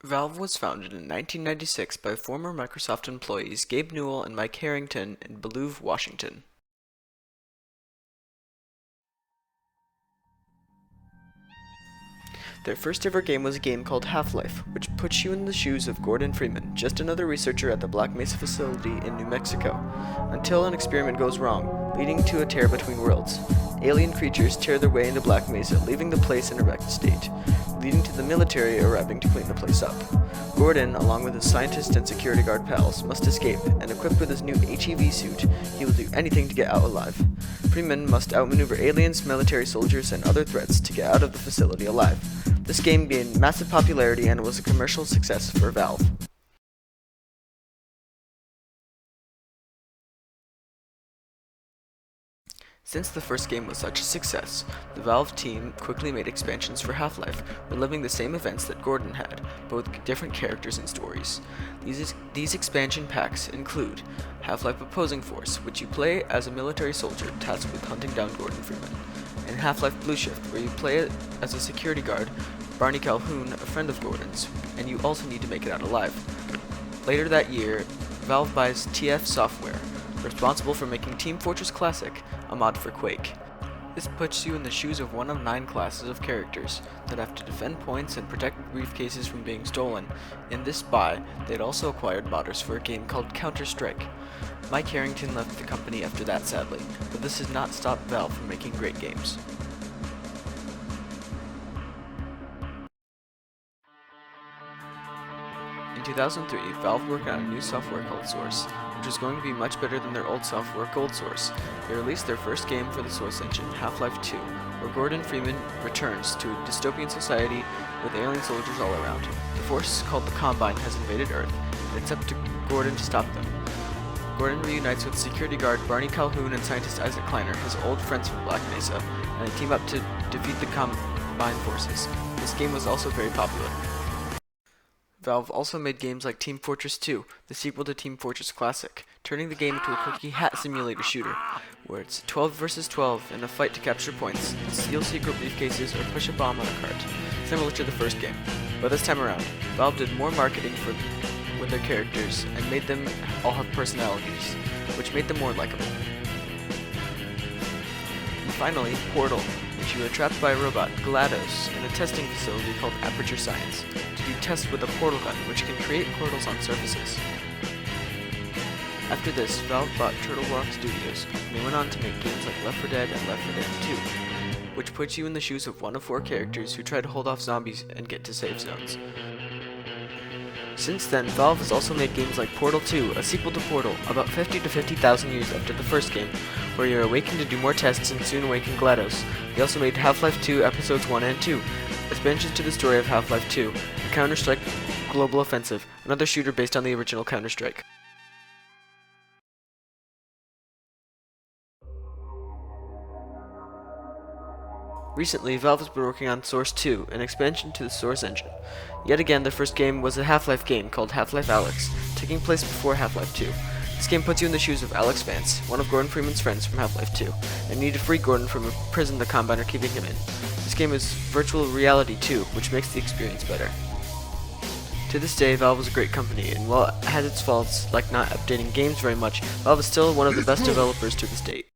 Valve was founded in 1996 by former Microsoft employees Gabe Newell and Mike Harrington in Bellevue, Washington. Their first ever game was a game called Half-Life, which puts you in the shoes of Gordon Freeman, just another researcher at the Black Mesa facility in New Mexico, until an experiment goes wrong, leading to a tear between worlds. Alien creatures tear their way into Black Mesa, leaving the place in a wrecked state, leading to the military arriving to clean the place up. Gordon, along with his scientist and security guard pals, must escape, and equipped with his new HEV suit, he will do anything to get out alive. Freeman must outmaneuver aliens, military soldiers, and other threats to get out of the facility alive. This game gained massive popularity and was a commercial success for Valve. Since the first game was such a success, the Valve team quickly made expansions for Half-Life, reliving the same events that Gordon had, but with different characters and stories. These expansion packs include Half-Life Opposing Force, which you play as a military soldier tasked with hunting down Gordon Freeman, and Half-Life Blue Shift, where you play as a security guard, Barney Calhoun, a friend of Gordon's, and you also need to make it out alive. Later that year, Valve buys TF Software, responsible for making Team Fortress Classic, a mod for Quake. This puts you in the shoes of one of 9 classes of characters that have to defend points and protect briefcases from being stolen. In this buy, they had also acquired modders for a game called Counter-Strike. Mike Harrington left the company after that, sadly, but this has not stopped Valve from making great games. In 2003, Valve worked on a new software called Source, which was going to be much better than their old software Cold Source. They released their first game for the Source engine, Half-Life 2, where Gordon Freeman returns to a dystopian society with alien soldiers all around. The force called the Combine has invaded Earth, and it's up to Gordon to stop them. Gordon reunites with security guard Barney Calhoun and scientist Isaac Kleiner, his old friends from Black Mesa, and they team up to defeat the Combine forces. This game was also very popular. Valve also made games like Team Fortress 2, the sequel to Team Fortress Classic, turning the game into a cookie hat simulator shooter, where it's 12 versus 12 in a fight to capture points, steal secret briefcases, or push a bomb on a cart, similar to the first game. But this time around, Valve did more marketing with their characters and made them all have personalities, which made them more likable. And finally, Portal, which you are trapped by a robot, GLaDOS, in a testing facility called Aperture Science, to do tests with a portal gun, which can create portals on surfaces. After this, Valve bought Turtle Rock Studios, and they went on to make games like Left 4 Dead and Left 4 Dead 2, which puts you in the shoes of one of 4 characters who try to hold off zombies and get to safe zones. Since then, Valve has also made games like Portal 2, a sequel to Portal, about 50 to 50,000 years after the first game, where you're awakened to do more tests and soon awaken GLaDOS. They also made Half-Life 2 Episodes 1 and 2, expansions to the story of Half-Life 2, a Counter-Strike Global Offensive, another shooter based on the original Counter-Strike. Recently, Valve has been working on Source 2, an expansion to the Source engine. Yet again, their first game was a Half-Life game called Half-Life Alyx, taking place before Half-Life 2. This game puts you in the shoes of Alex Vance, one of Gordon Freeman's friends from Half-Life 2, and you need to free Gordon from a prison the Combine are keeping him in. This game is virtual reality too, which makes the experience better. To this day, Valve is a great company, and while it has its faults, like not updating games very much, Valve is still one of the best developers to this date.